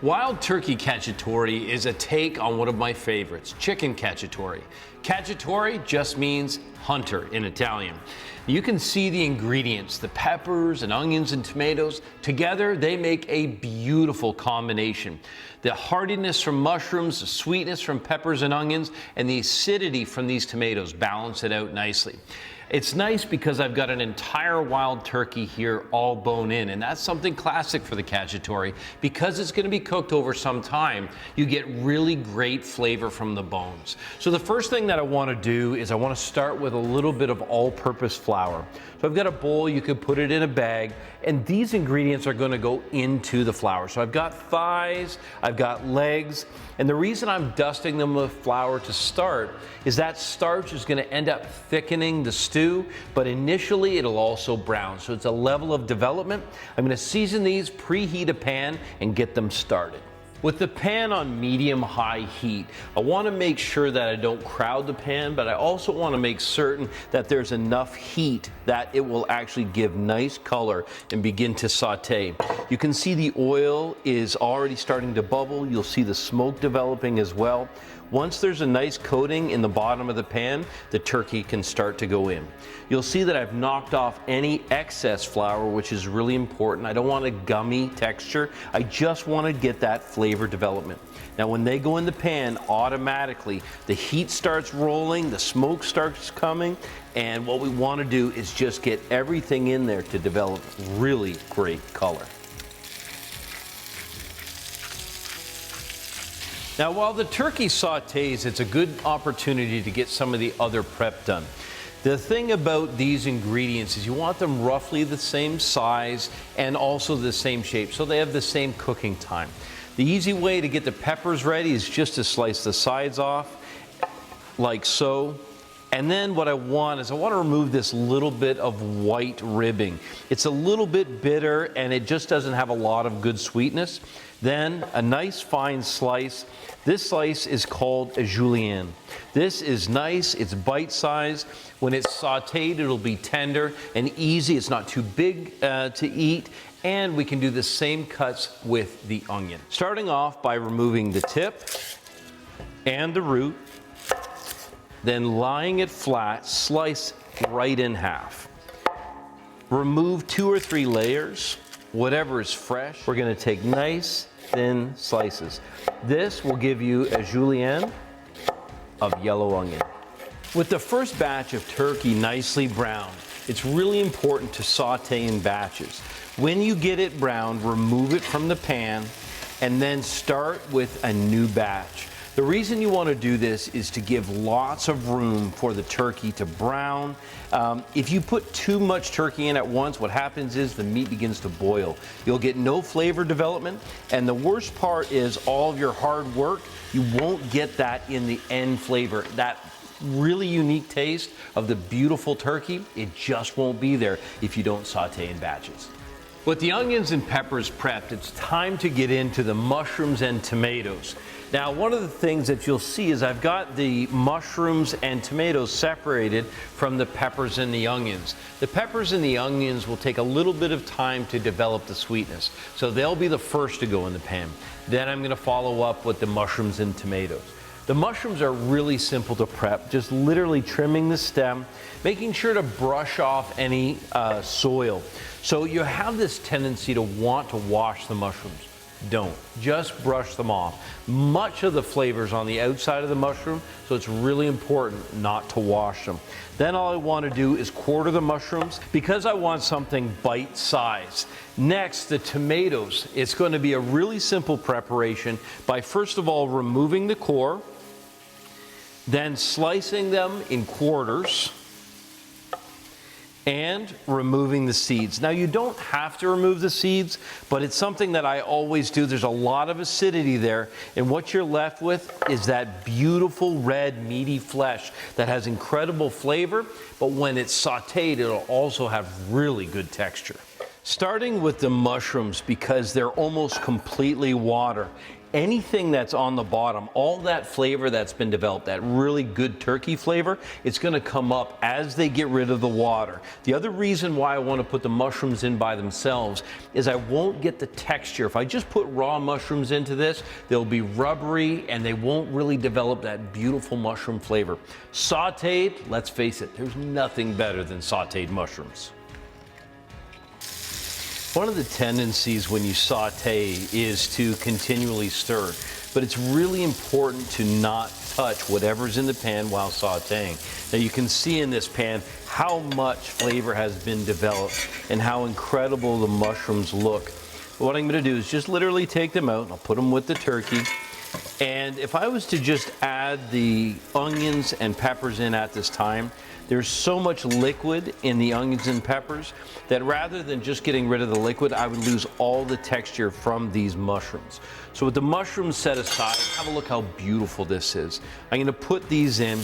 Wild turkey cacciatore is a take on one of my favorites, chicken cacciatore. Cacciatore just means hunter in Italian. You can see the ingredients, the peppers and onions and tomatoes. Together, they make a beautiful combination. The heartiness from mushrooms, the sweetness from peppers and onions, and the acidity from these tomatoes balance it out nicely. It's nice because I've got an entire wild turkey here all bone in, and that's something classic for the cacciatore. Because it's going to be cooked over some time, you get really great flavor from the bones. So the first thing that I want to do is I want to start with a little bit of all-purpose flour. So I've got a bowl, you could put it in a bag, and these ingredients are going to go into the flour. So I've got thighs, I've got legs, and the reason I'm dusting them with flour to start is that starch is going to end up thickening the stew, but initially it'll also brown. So it's a level of development. I'm going to season these, preheat a pan, and get them started. With the pan on medium-high heat, I want to make sure that I don't crowd the pan, but I also want to make certain that there's enough heat that it will actually give nice color and begin to saute. You can see the oil is already starting to bubble. You'll see the smoke developing as well. Once there's a nice coating in the bottom of the pan, the turkey can start to go in. You'll see that I've knocked off any excess flour, which is really important. I don't want a gummy texture. I just want to get that flavor development. Now, when they go in the pan, automatically the heat starts rolling, the smoke starts coming, and what we want to do is just get everything in there to develop really great color. Now, while the turkey sautés, it's a good opportunity to get some of the other prep done. The thing about these ingredients is you want them roughly the same size and also the same shape, so they have the same cooking time. The easy way to get the peppers ready is just to slice the sides off, like so. And then what I want is I want to remove this little bit of white ribbing. It's a little bit bitter and it just doesn't have a lot of good sweetness. Then a nice fine slice. This slice is called a julienne. This is nice, it's bite-sized. When it's sauteed, it'll be tender and easy. It's not too big to eat. And we can do the same cuts with the onion. Starting off by removing the tip and the root, then lying it flat, slice right in half. Remove 2 or 3 layers, whatever is fresh. We're gonna take nice, thin slices. This will give you a julienne of yellow onion. With the first batch of turkey nicely browned, it's really important to saute in batches. When you get it browned, remove it from the pan and then start with a new batch. The reason you want to do this is to give lots of room for the turkey to brown. If you put too much turkey in at once, what happens is the meat begins to boil. You'll get no flavor development, and the worst part is all of your hard work, you won't get that in the end flavor. That really unique taste of the beautiful turkey, it just won't be there if you don't saute in batches. With the onions and peppers prepped, it's time to get into the mushrooms and tomatoes. Now, one of the things that you'll see is I've got the mushrooms and tomatoes separated from the peppers and the onions. The peppers and the onions will take a little bit of time to develop the sweetness, so they'll be the first to go in the pan. Then I'm going to follow up with the mushrooms and tomatoes. The mushrooms are really simple to prep, just literally trimming the stem, making sure to brush off any soil. So you have this tendency to want to wash the mushrooms. Don't. Just brush them off. Much of the flavor's on the outside of the mushroom, so it's really important not to wash them. Then all I want to do is quarter the mushrooms because I want something bite-sized. Next, the tomatoes. It's going to be a really simple preparation by first of all removing the core, then slicing them in quarters, and removing the seeds. Now, you don't have to remove the seeds, but it's something that I always do. There's a lot of acidity there, and what you're left with is that beautiful red meaty flesh that has incredible flavor, but when it's sauteed, it'll also have really good texture. Starting with the mushrooms, because they're almost completely water, anything that's on the bottom, all that flavor that's been developed, that really good turkey flavor, it's gonna come up as they get rid of the water. The other reason why I wanna put the mushrooms in by themselves is I won't get the texture. If I just put raw mushrooms into this, they'll be rubbery and they won't really develop that beautiful mushroom flavor. Sauteed, let's face it, there's nothing better than sauteed mushrooms. One of the tendencies when you saute is to continually stir, but it's really important to not touch whatever's in the pan while sauteing. Now you can see in this pan how much flavor has been developed and how incredible the mushrooms look. What I'm going to do is just literally take them out, and I'll put them with the turkey. And if I was to just add the onions and peppers in at this time, there's so much liquid in the onions and peppers that rather than just getting rid of the liquid, I would lose all the texture from these mushrooms. So with the mushrooms set aside, have a look how beautiful this is. I'm gonna put these in.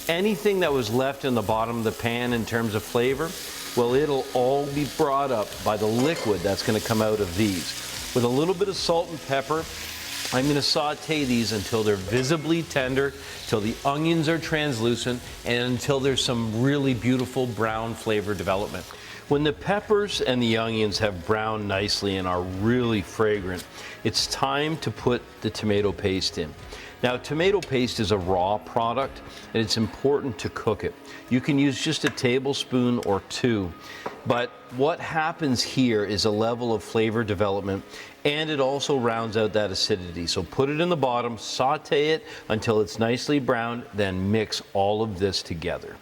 Anything that was left in the bottom of the pan in terms of flavor, well, it'll all be brought up by the liquid that's gonna come out of these. With a little bit of salt and pepper, I'm going to saute these until they're visibly tender, till the onions are translucent, and until there's some really beautiful brown flavor development. When the peppers and the onions have browned nicely and are really fragrant, it's time to put the tomato paste in. Now, tomato paste is a raw product, and it's important to cook it. You can use just a tablespoon or two, but what happens here is a level of flavor development, and it also rounds out that acidity. So put it in the bottom, saute it until it's nicely browned, then mix all of this together.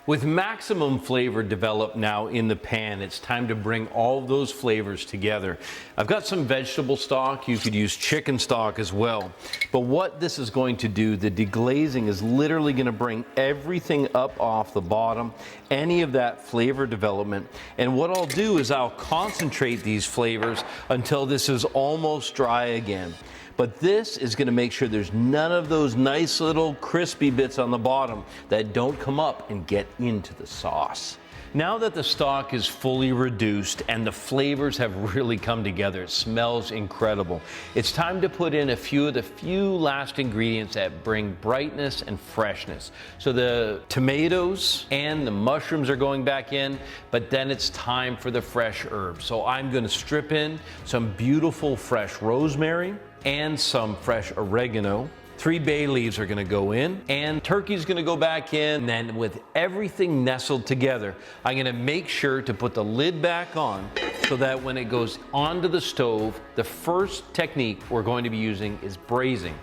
With maximum flavor developed now in the pan, it's time to bring all of those flavors together. I've got some vegetable stock. You could use chicken stock as well. But what this is going to do, the deglazing is literally going to bring everything up off the bottom, any of that flavor development. And what I'll do is I'll concentrate these flavors until this is almost dry again. But this is going to make sure there's none of those nice little crispy bits on the bottom that don't come up and get into the sauce. Now that the stock is fully reduced and the flavors have really come together, it smells incredible. It's time to put in a few of the last ingredients that bring brightness and freshness. So the tomatoes and the mushrooms are going back in, but then it's time for the fresh herbs. So I'm going to strip in some beautiful fresh rosemary and some fresh oregano. 3 bay leaves are gonna go in, and turkey's gonna go back in. And then with everything nestled together, I'm gonna make sure to put the lid back on so that when it goes onto the stove, the first technique we're going to be using is braising.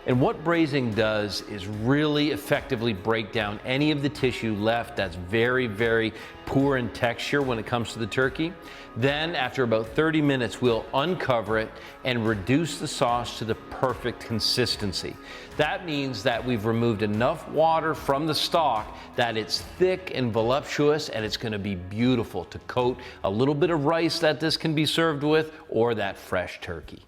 And what braising does is really effectively break down any of the tissue left that's very, very poor in texture when it comes to the turkey. Then after about 30 minutes, we'll uncover it and reduce the sauce to the perfect consistency. That means that we've removed enough water from the stock that it's thick and voluptuous, and it's going to be beautiful to coat a little bit of rice that this can be served with, or that fresh turkey.